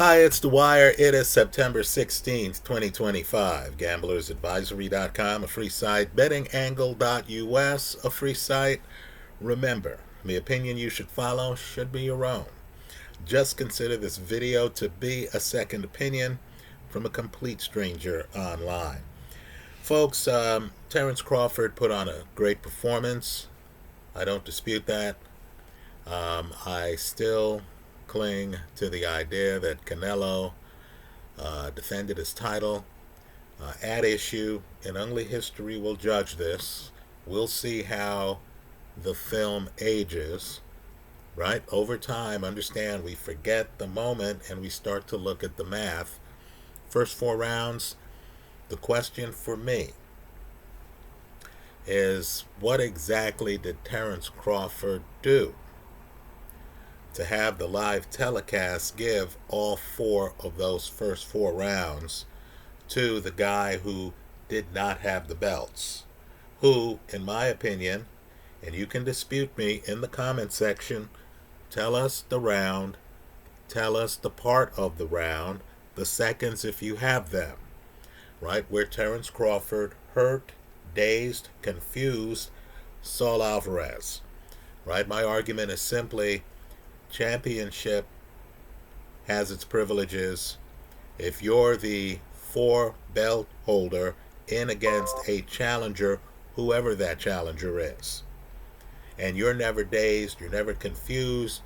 Hi, it's Dwyer. It is September 16th, 2025. GamblersAdvisory.com, a free site. BettingAngle.us, a free site. Remember, the opinion you should follow should be your own. Just consider this video to be a second opinion from a complete stranger online. Folks, Terence Crawford put on a great performance. I don't dispute that. I still cling to the idea that Canelo defended his title at issue, and only history will judge this. We'll see how the film ages, right? Over time, understand, we forget the moment and we start to look at the math. First 4 rounds, the question for me is, what exactly did Terence Crawford do to have the live telecast give all 4 of those first 4 rounds to the guy who did not have the belts? Who, in my opinion, and you can dispute me in the comment section, tell us the round, tell us the part of the round, the seconds if you have them, right? Where Terence Crawford hurt, dazed, confused Saul Alvarez, right? My argument is simply, championship has its privileges. If you're the 4 belt holder in against a challenger, whoever that challenger is, and you're never dazed, you're never confused,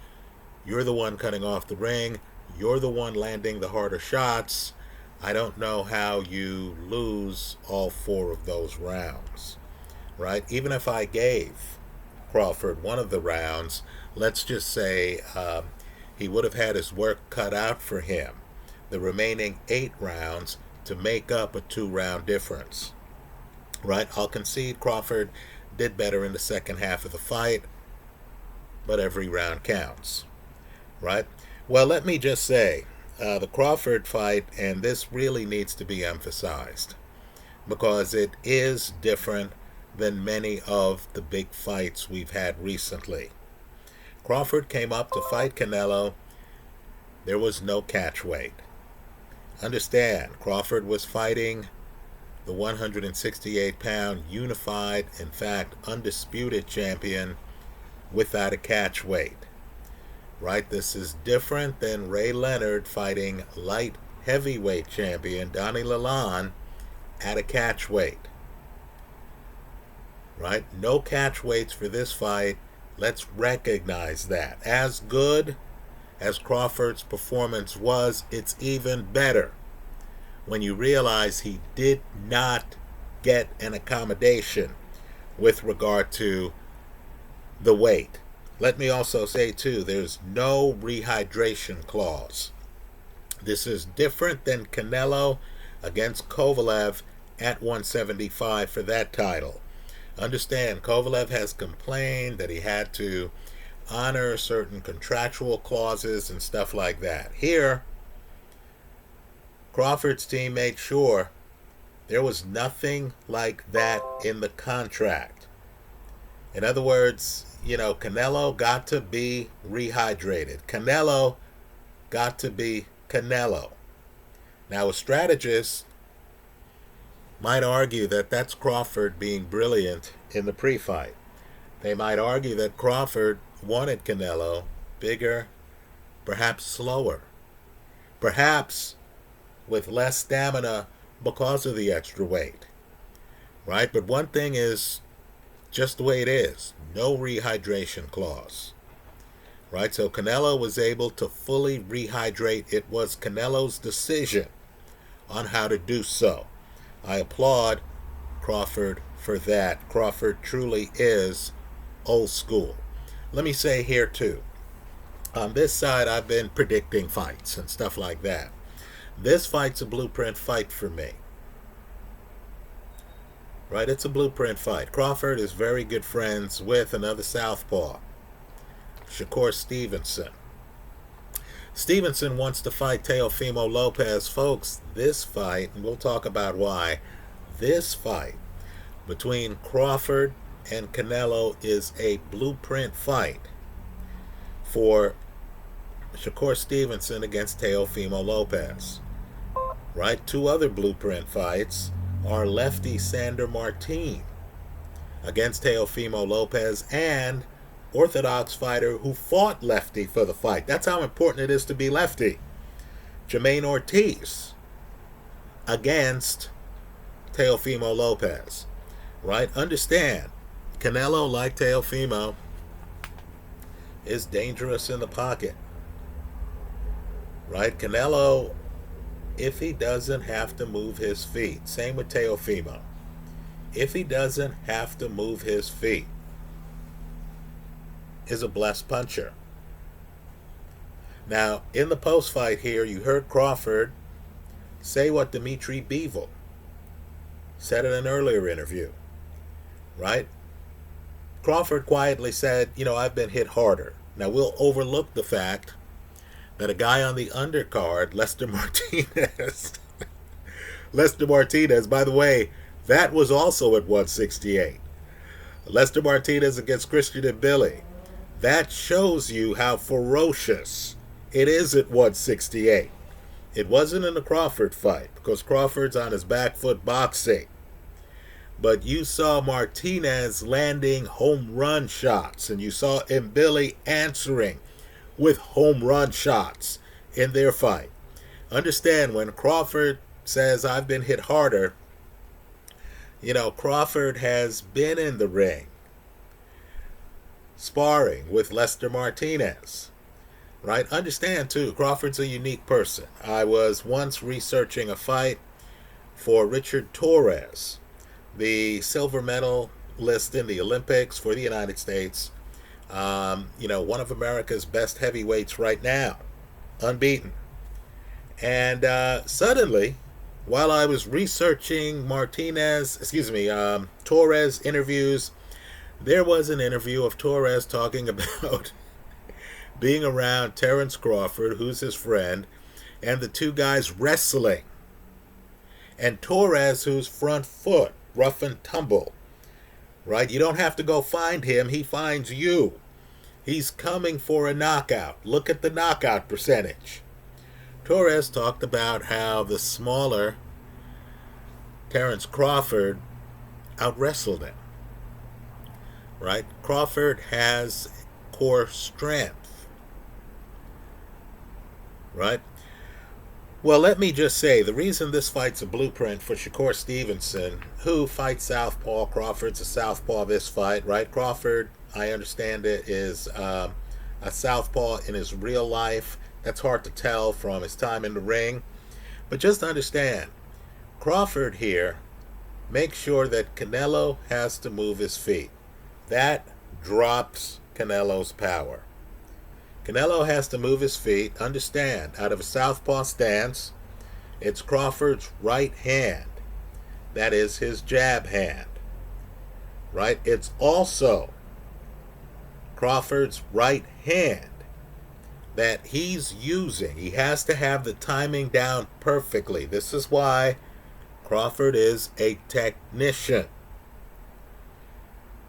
you're the one cutting off the ring, you're the one landing the harder shots, I don't know how you lose all 4 of those rounds, right? Even if I gave Crawford one of the rounds, let's just say he would have had his work cut out for him the remaining 8 rounds to make up a 2-round difference, right? I'll concede Crawford did better in the second half of the fight, but every round counts, right? Well, let me just say, the Crawford fight, and this really needs to be emphasized because it is different than many of the big fights we've had recently. Crawford came up to fight Canelo. There was no catch weight. Understand, Crawford was fighting the 168-pound unified, in fact, undisputed champion without a catch weight, right? This is different than Ray Leonard fighting light heavyweight champion Donnie Lalonde at a catch weight, right? No catch weights for this fight. Let's recognize that. As good as Crawford's performance was, it's even better when you realize he did not get an accommodation with regard to the weight. Let me also say, too, there's no rehydration clause. This is different than Canelo against Kovalev at 175 for that title. Understand, Kovalev has complained that he had to honor certain contractual clauses and stuff like that. Here, Crawford's team made sure there was nothing like that in the contract. In other words, Canelo got to be rehydrated. Canelo got to be Canelo. Now, a strategist might argue that that's Crawford being brilliant in the pre-fight. They might argue that Crawford wanted Canelo bigger, perhaps slower, perhaps with less stamina because of the extra weight, right? But one thing is just the way it is. No rehydration clause, right? So Canelo was able to fully rehydrate. It was Canelo's decision on how to do so. I applaud Crawford for that. Crawford truly is old school. Let me say here too, on this side I've been predicting fights and stuff like that. This fight's a blueprint fight for me, right? It's a blueprint fight. Crawford is very good friends with another southpaw, Shakur Stevenson. Stevenson wants to fight Teofimo Lopez. Folks, this fight, and we'll talk about why, this fight between Crawford and Canelo is a blueprint fight for Shakur Stevenson against Teofimo Lopez. Right? Two other blueprint fights are lefty Sander Martin against Teofimo Lopez and orthodox fighter who fought lefty for the fight. That's how important it is to be lefty. Jermaine Ortiz against Teofimo Lopez. Right? Understand, Canelo, like Teofimo, is dangerous in the pocket. Right? Canelo, if he doesn't have to move his feet, same with Teofimo, if he doesn't have to move his feet, is a blessed puncher. Now, in the post-fight here, you heard Crawford say what Dimitri Bivol said in an earlier interview, right? Crawford quietly said, I've been hit harder. Now, we'll overlook the fact that a guy on the undercard, Lester Martinez, by the way, that was also at 168. Lester Martinez against Christian and Billy. That shows you how ferocious it is at 168. It wasn't in the Crawford fight because Crawford's on his back foot boxing. But you saw Martinez landing home run shots, and you saw Billy answering with home run shots in their fight. Understand, when Crawford says, I've been hit harder, Crawford has been in the ring sparring with Lester Martinez. Right? Understand, too, Crawford's a unique person. I was once researching a fight for Richard Torres, the silver medalist in the Olympics for the United States. One of America's best heavyweights right now, unbeaten. And suddenly, while I was researching Torres interviews, there was an interview of Torres talking about being around Terence Crawford, who's his friend, and the two guys wrestling. And Torres, who's front foot, rough and tumble. Right? You don't have to go find him. He finds you. He's coming for a knockout. Look at the knockout percentage. Torres talked about how the smaller Terence Crawford out-wrestled him. Right? Crawford has core strength. Right? Well, let me just say, the reason this fight's a blueprint for Shakur Stevenson, who fights southpaw, Crawford's a southpaw this fight, right? Crawford, I understand it, is a southpaw in his real life. That's hard to tell from his time in the ring. But just understand, Crawford here makes sure that Canelo has to move his feet. That drops Canelo's power. Canelo has to move his feet. Understand, out of a southpaw stance, it's Crawford's right hand. That is his jab hand. Right? It's also Crawford's right hand that he's using. He has to have the timing down perfectly. This is why Crawford is a technician.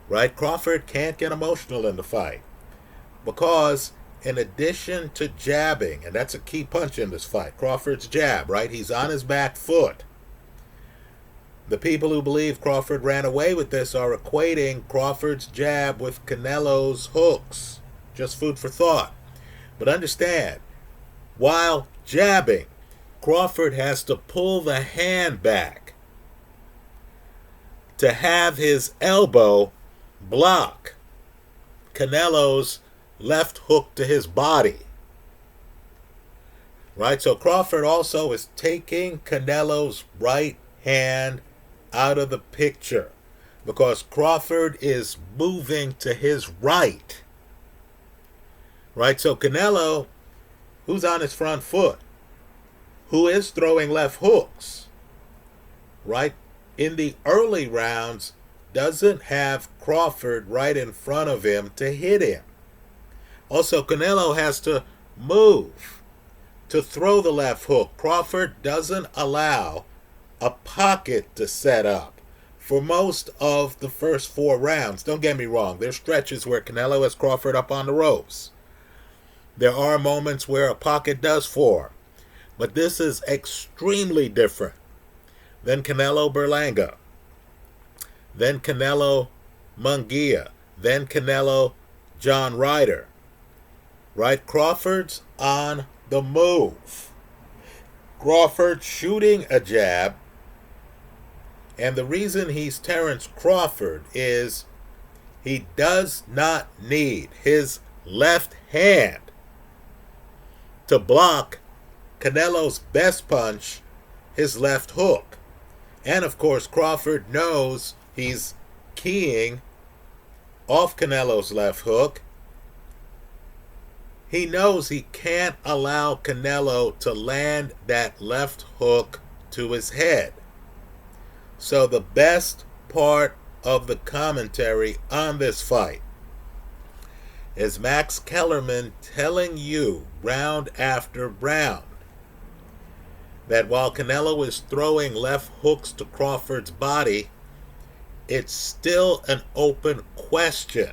Right? Crawford can't get emotional in the fight because in addition to jabbing, and that's a key punch in this fight, Crawford's jab, right? He's on his back foot. The people who believe Crawford ran away with this are equating Crawford's jab with Canelo's hooks. Just food for thought. But understand, while jabbing, Crawford has to pull the hand back to have his elbow block Canelo's left hook to his body. Right? So Crawford also is taking Canelo's right hand out of the picture because Crawford is moving to his right. Right? So Canelo, who's on his front foot, who is throwing left hooks, right, in the early rounds, doesn't have Crawford right in front of him to hit him. Also, Canelo has to move to throw the left hook. Crawford doesn't allow a pocket to set up for most of the first 4 rounds. Don't get me wrong. There's stretches where Canelo has Crawford up on the ropes. There are moments where a pocket does form, but this is extremely different than Canelo Berlanga, then Canelo Munguia, then Canelo John Ryder. Right? Crawford's on the move. Crawford shooting a jab. And the reason he's Terence Crawford is he does not need his left hand to block Canelo's best punch, his left hook. And of course, Crawford knows he's keying off Canelo's left hook. He knows he can't allow Canelo to land that left hook to his head. So the best part of the commentary on this fight is Max Kellerman telling you round after round that while Canelo is throwing left hooks to Crawford's body, it's still an open question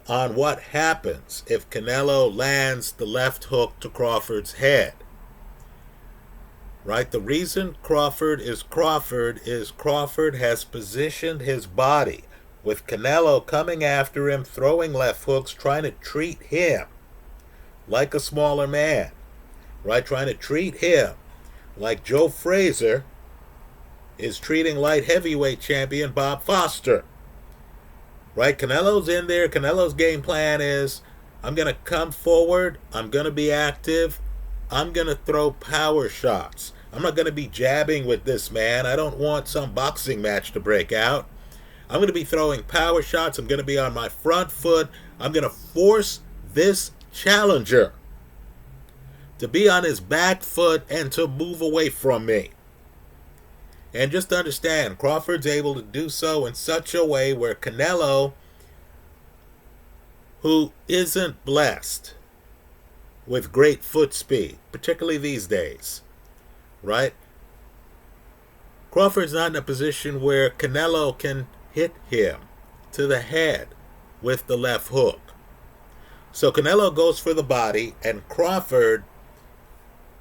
on what happens if Canelo lands the left hook to Crawford's head. Right? The reason Crawford is Crawford has positioned his body with Canelo coming after him, throwing left hooks, trying to treat him like a smaller man. Right? Trying to treat him like Joe Frazier is treating light heavyweight champion Bob Foster. Right? Canelo's in there. Canelo's game plan is, I'm going to come forward. I'm going to be active. I'm going to throw power shots. I'm not going to be jabbing with this man. I don't want some boxing match to break out. I'm going to be throwing power shots. I'm going to be on my front foot. I'm going to force this challenger to be on his back foot and to move away from me. And just understand, Crawford's able to do so in such a way where Canelo, who isn't blessed with great foot speed, particularly these days, right? Crawford's not in a position where Canelo can hit him to the head with the left hook. So Canelo goes for the body, and Crawford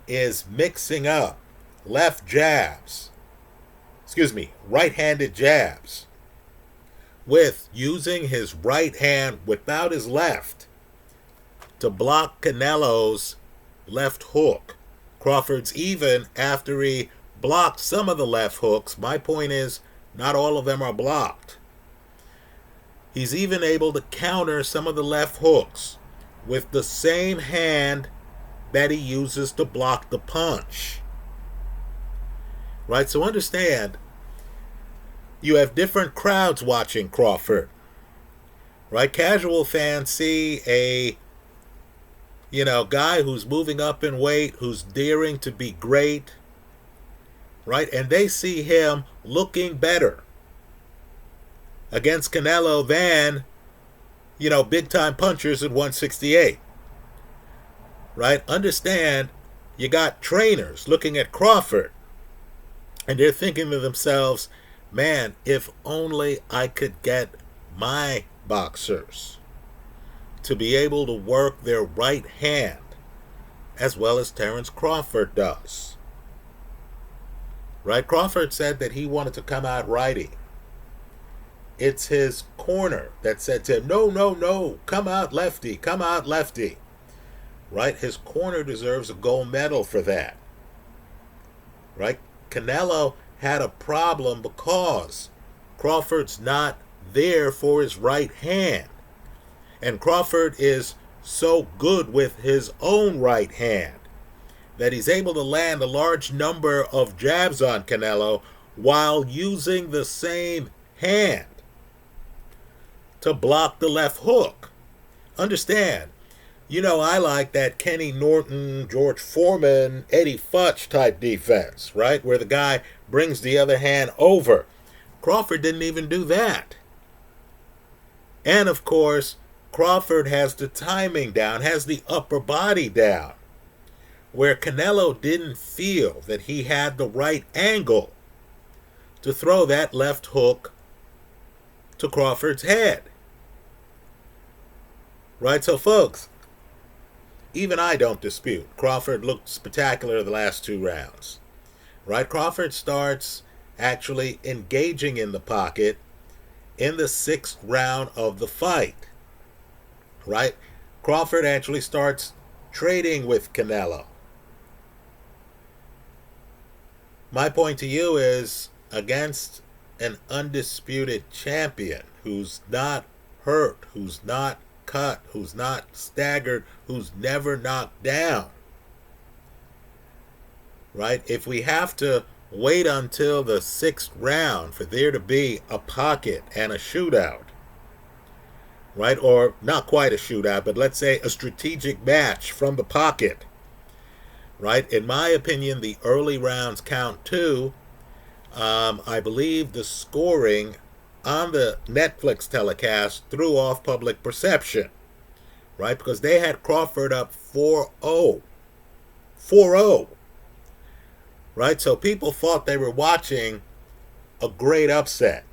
is mixing up right-handed jabs with using his right hand without his left to block Canelo's left hook. Crawford's even after he blocked some of the left hooks. My point is, not all of them are blocked. He's even able to counter some of the left hooks with the same hand that he uses to block the punch. Right? So understand, you have different crowds watching Crawford. Right? Casual fans see a guy who's moving up in weight, who's daring to be great, right? And they see him looking better against Canelo than, big-time punchers at 168, right? Understand, you got trainers looking at Crawford, and they're thinking to themselves, man, if only I could get my boxers to be able to work their right hand as well as Terence Crawford does. Right? Crawford said that he wanted to come out righty. It's his corner that said to him, no, come out lefty, come out lefty. Right? His corner deserves a gold medal for that. Right? Canelo had a problem because Crawford's not there for his right hand. And Crawford is so good with his own right hand that he's able to land a large number of jabs on Canelo while using the same hand to block the left hook. Understand, I like that Kenny Norton, George Foreman, Eddie Futch type defense, right? Where the guy brings the other hand over. Crawford didn't even do that. And of course, Crawford has the timing down, has the upper body down, where Canelo didn't feel that he had the right angle to throw that left hook to Crawford's head. Right? So, folks, even I don't dispute. Crawford looked spectacular the last 2 rounds. Right? Crawford starts actually engaging in the pocket in the 6th round of the fight. Right? Crawford actually starts trading with Canelo. My point to you is, against an undisputed champion who's not hurt, who's not cut, who's not staggered, who's never knocked down, right? If we have to wait until the 6th round for there to be a pocket and a shootout, right? Or not quite a shootout, but let's say a strategic match from the pocket, right? In my opinion, the early rounds count too. I believe the scoring on the Netflix telecast threw off public perception, right? Because they had Crawford up 4-0. 4-0. Right? So people thought they were watching a great upset.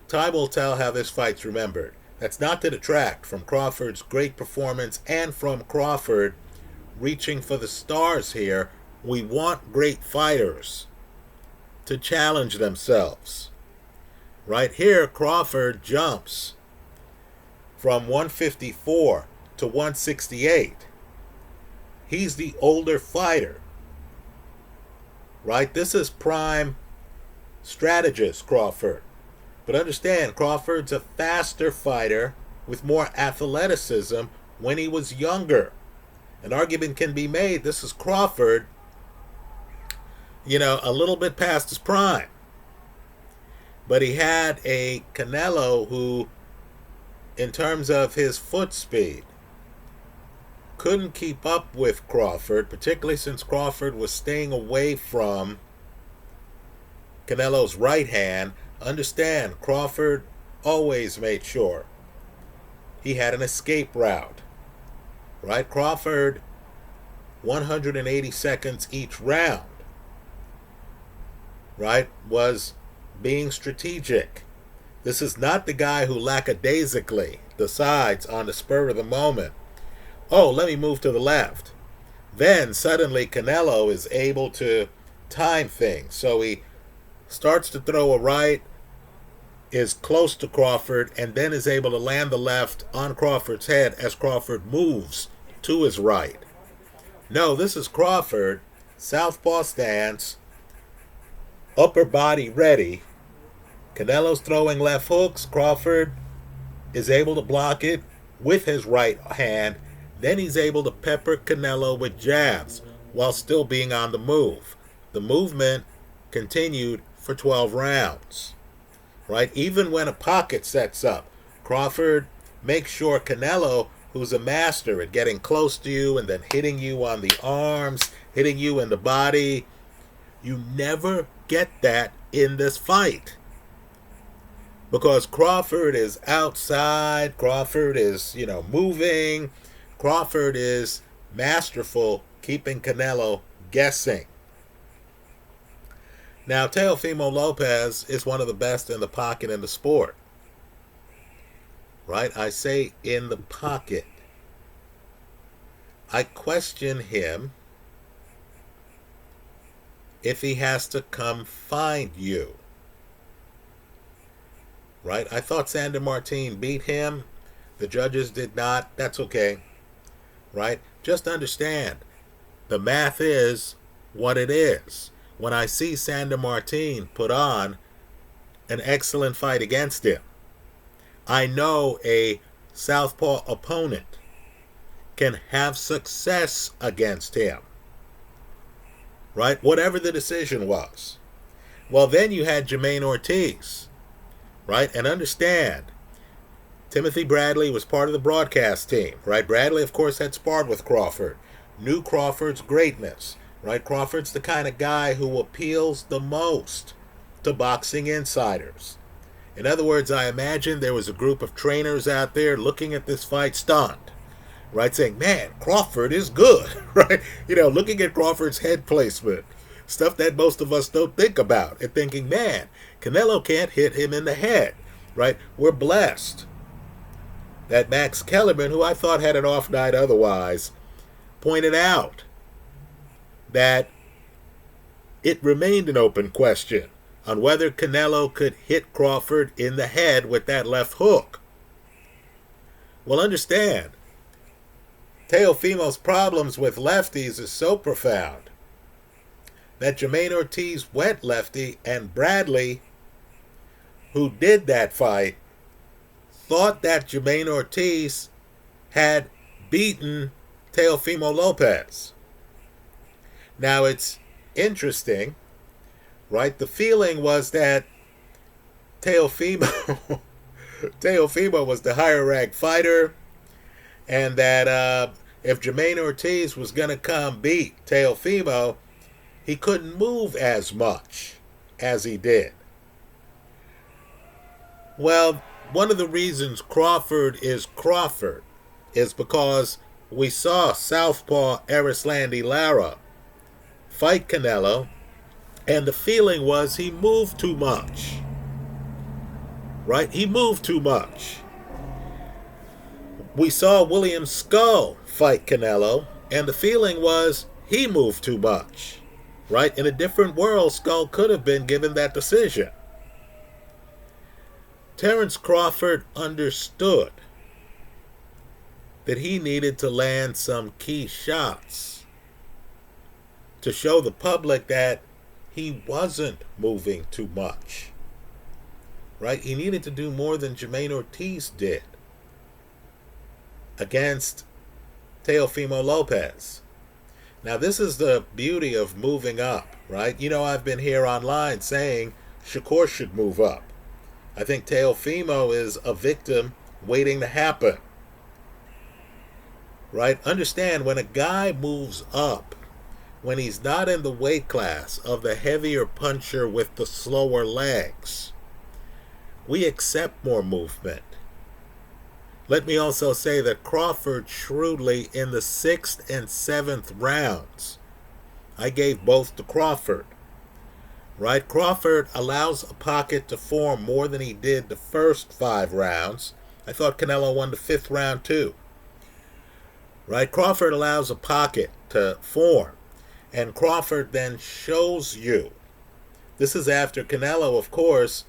Time will tell how this fight's remembered. That's not to detract from Crawford's great performance and from Crawford reaching for the stars here. We want great fighters to challenge themselves. Right here, Crawford jumps from 154 to 168. He's the older fighter. Right? This is prime strategist Crawford. But understand, Crawford's a faster fighter with more athleticism when he was younger. An argument can be made, this is Crawford, a little bit past his prime. But he had a Canelo who, in terms of his foot speed, couldn't keep up with Crawford, particularly since Crawford was staying away from Canelo's right hand. Understand, Crawford always made sure he had an escape route. Right? Crawford, 180 seconds each round, right, was being strategic. This is not the guy who lackadaisically decides on the spur of the moment, oh, let me move to the left. Then suddenly Canelo is able to time things. So he starts to throw a right, is close to Crawford, and then is able to land the left on Crawford's head as Crawford moves to his right. No, this is Crawford, southpaw stance, upper body ready. Canelo's throwing left hooks. Crawford is able to block it with his right hand. Then he's able to pepper Canelo with jabs while still being on the move. The movement continued for 12 rounds. Right? Even when a pocket sets up, Crawford makes sure Canelo, who's a master at getting close to you and then hitting you on the arms, hitting you in the body, you never get that in this fight. Because Crawford is outside, Crawford is, moving, Crawford is masterful keeping Canelo guessing. Now, Teofimo Lopez is one of the best in the pocket in the sport. Right? I say in the pocket. I question him if he has to come find you. Right? I thought Sandor Martin beat him. The judges did not. That's okay. Right? Just understand, the math is what it is. When I see Sandor Martin put on an excellent fight against him, I know a southpaw opponent can have success against him. Right? Whatever the decision was. Well, then you had Jermaine Ortiz. Right? And understand, Timothy Bradley was part of the broadcast team. Right? Bradley, of course, had sparred with Crawford. Knew Crawford's greatness. Right? Crawford's the kind of guy who appeals the most to boxing insiders. In other words, I imagine there was a group of trainers out there looking at this fight stunned. Right? Saying, man, Crawford is good. Right? Looking at Crawford's head placement. Stuff that most of us don't think about. And thinking, man, Canelo can't hit him in the head. Right? We're blessed. that Max Kellerman, who I thought had an off night otherwise, pointed out that it remained an open question on whether Canelo could hit Crawford in the head with that left hook. Well, understand, Teofimo's problems with lefties is so profound that Jermaine Ortiz went lefty, and Bradley, who did that fight, thought that Jermaine Ortiz had beaten Teofimo Lopez. Now, it's interesting, right? The feeling was that Teofimo was the higher ranked fighter, and that if Jermaine Ortiz was going to come beat Teofimo, he couldn't move as much as he did. Well, one of the reasons Crawford is because we saw Southpaw Erislandy Lara fight Canelo, and the feeling was he moved too much. Right? He moved too much. We saw William Skull fight Canelo, and the feeling was he moved too much. Right? In a different world, Skull could have been given that decision. Terence Crawford understood that he needed to land some key shots to show the public that he wasn't moving too much. Right? He needed to do more than Jermaine Ortiz did against Teofimo Lopez. Now, this is the beauty of moving up, right? You know, I've been here online saying Shakur should move up. I think Teofimo is a victim waiting to happen. Right? Understand, when a guy moves up, when he's not in the weight class of the heavier puncher with the slower legs, we accept more movement. Let me also say that Crawford shrewdly in the 6th and 7th rounds, I gave both to Crawford. Right? Crawford allows a pocket to form more than he did the first 5 rounds. I thought Canelo won the 5th round too. Right? Crawford allows a pocket to form, and Crawford then shows you. This is after Canelo, of course,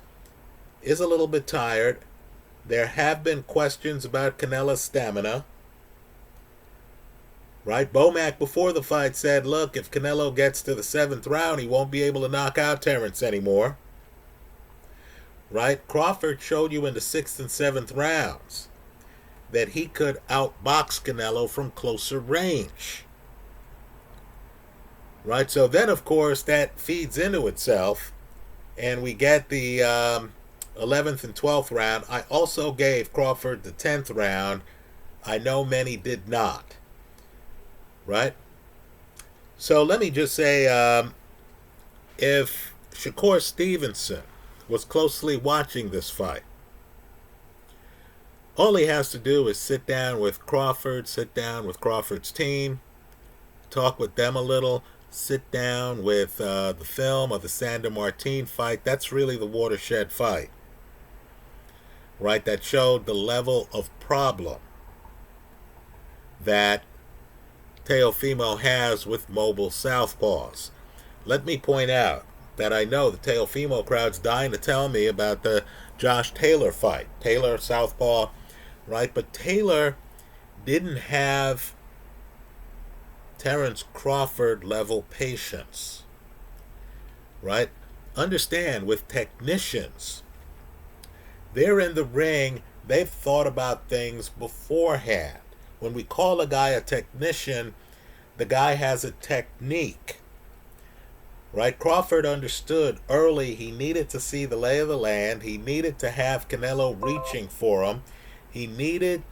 is a little bit tired. There have been questions about Canelo's stamina. Right? Bomac before the fight said, look, if Canelo gets to the 7th round, he won't be able to knock out Terence anymore. Right? Crawford showed you in the 6th and 7th rounds that he could outbox Canelo from closer range. Right? So then, of course, that feeds into itself, and we get the 11th and 12th round. I also gave Crawford the 10th round. I know many did not. Right? So let me just say, if Shakur Stevenson was closely watching this fight, all he has to do is sit down with Crawford, sit down with Crawford's team, talk with them a little, sit down with the film of the Sandor Martin fight. That's really the watershed fight. Right? That showed the level of problem that Teofimo has with mobile southpaws. Let me point out that I know the Teofimo crowd's dying to tell me about the Josh Taylor fight. Taylor, southpaw, right? But Taylor didn't have Terence Crawford level patience. Right? Understand, with technicians, they're in the ring, they've thought about things beforehand. When we call a guy a technician, the guy has a technique. Right? Crawford understood early he needed to see the lay of the land. He needed to have Canelo reaching for him. He needed,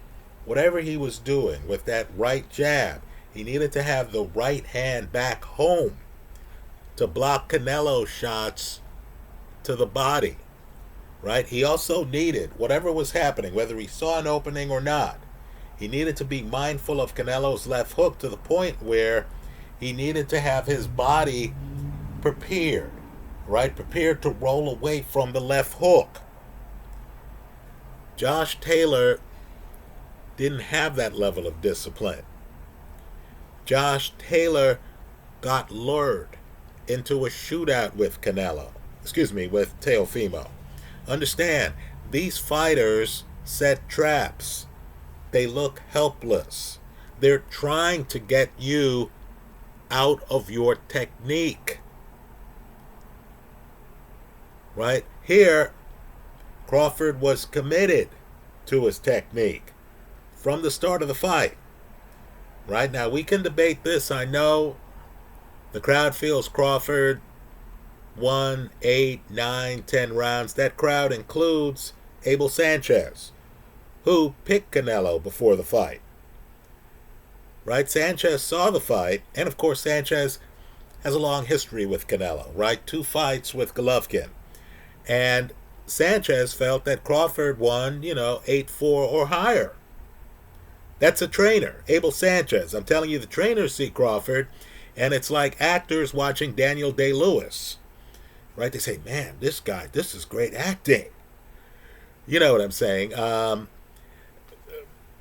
whatever he was doing with that right jab, he needed to have the right hand back home to block Canelo's shots to the body. Right? He also needed, whatever was happening, whether he saw an opening or not, he needed to be mindful of Canelo's left hook to the point where he needed to have his body prepared, right? Prepared to roll away from the left hook. Josh Taylor didn't have that level of discipline. Josh Taylor got lured into a shootout with with Teofimo. Understand, these fighters set traps. They look helpless. They're trying to get you out of your technique. Right? Here, Crawford was committed to his technique from the start of the fight. Right? Now, we can debate this. I know the crowd feels Crawford won 8, 9, 10 rounds. That crowd includes Abel Sanchez, who picked Canelo before the fight. Right? Sanchez saw the fight, and of course Sanchez has a long history with Canelo, right? 2 fights with Golovkin. And Sanchez felt that Crawford won, 8-4 or higher. That's a trainer, Abel Sanchez. I'm telling you, the trainers see Crawford, and it's like actors watching Daniel Day-Lewis. Right? They say, man, this guy, this is great acting. You know what I'm saying?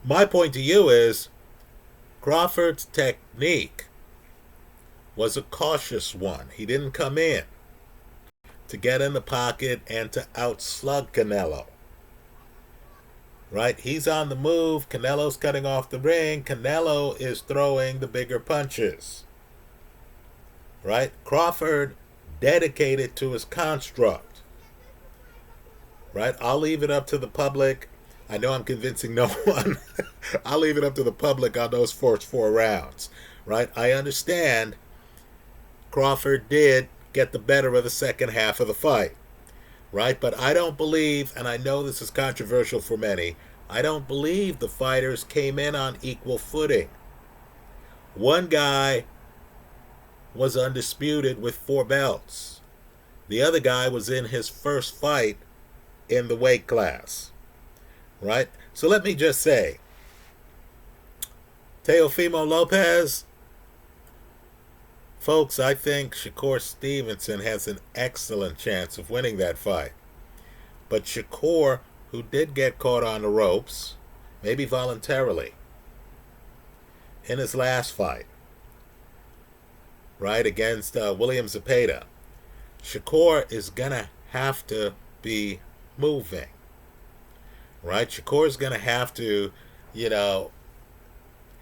My point to you is Crawford's technique was a cautious one. He didn't come in to get in the pocket and to outslug Canelo. Right? He's on the move. Canelo's cutting off the ring. Canelo is throwing the bigger punches. Right? Crawford dedicated to his construct. Right? I'll leave it up to the public. I know I'm convincing no one. I'll leave it up to the public on those first 4 rounds. Right? I understand Crawford did get the better of the second half of the fight. Right? But I don't believe, and I know this is controversial for many, I don't believe the fighters came in on equal footing. One guy was undisputed with 4 belts. The other guy was in his first fight in the weight class. Right? So let me just say, Teofimo Lopez, folks, I think Shakur Stevenson has an excellent chance of winning that fight. But Shakur, who did get caught on the ropes, maybe voluntarily, in his last fight, right, against William Zepeda, Shakur is going to have to be moving. Right? Shakur is going to have to,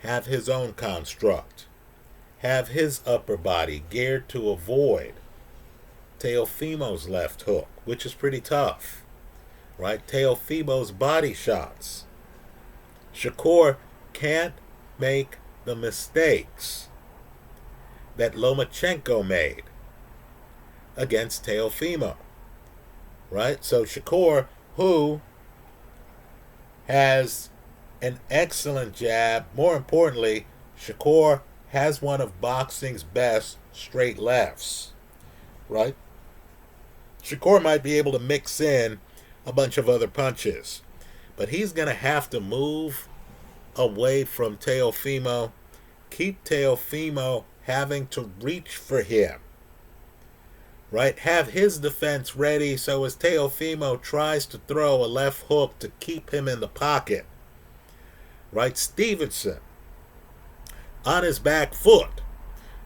have his own construct. Have his upper body geared to avoid Teofimo's left hook, which is pretty tough. Right? Teofimo's body shots. Shakur can't make the mistakes that Lomachenko made against Teofimo. Right? So Shakur, who has an excellent jab, more importantly, Shakur has one of boxing's best straight lefts. Right? Shakur might be able to mix in a bunch of other punches, but he's going to have to move away from Teofimo, keep Teofimo having to reach for him. Right? Have his defense ready so as Teofimo tries to throw a left hook to keep him in the pocket. Right? Stevenson, on his back foot,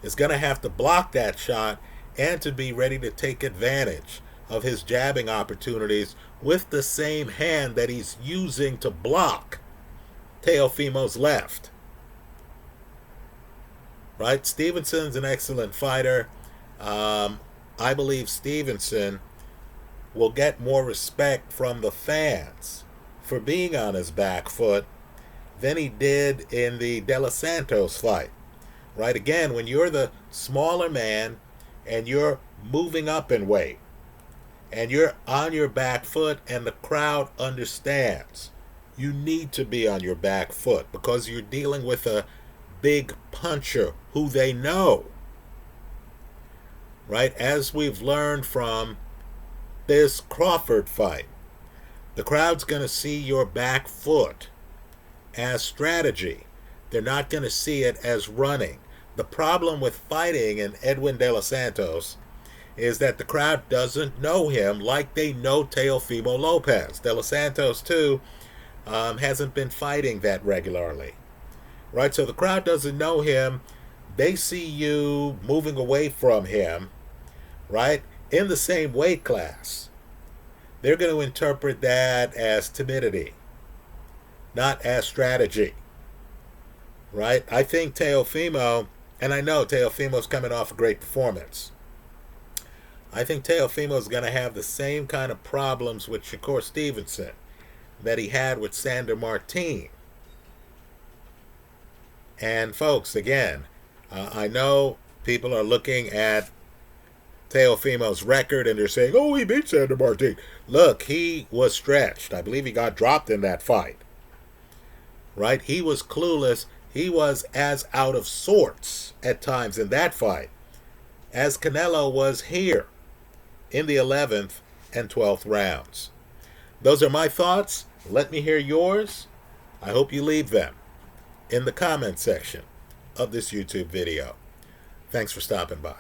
is going to have to block that shot and to be ready to take advantage of his jabbing opportunities with the same hand that he's using to block Teofimo's left. Right? Stevenson's an excellent fighter. I believe Stevenson will get more respect from the fans for being on his back foot than he did in the De Los Santos fight. Right? Again, when you're the smaller man and you're moving up in weight and you're on your back foot and the crowd understands, you need to be on your back foot because you're dealing with a big puncher who they know. Right? As we've learned from this Crawford fight, the crowd's going to see your back foot as strategy. They're not going to see it as running. The problem with fighting in Edwin De Los Santos is that the crowd doesn't know him like they know Teofimo Lopez. De Los Santos, too, hasn't been fighting that regularly, right? So the crowd doesn't know him. They see you moving away from him, right, in the same weight class. They're going to interpret that as timidity, not as strategy, right? I think Teofimo, and I know Teofimo's coming off a great performance. I think Teofimo's going to have the same kind of problems with Shakur Stevenson that he had with Sander Martin. And folks, again, I know people are looking at Teofimo's record and they're saying, oh, he beat Sander Martin. Look, he was stretched. I believe he got dropped in that fight. Right? He was clueless. He was as out of sorts at times in that fight as Canelo was here in the 11th and 12th rounds. Those are my thoughts. Let me hear yours. I hope you leave them in the comment section of this YouTube video. Thanks for stopping by.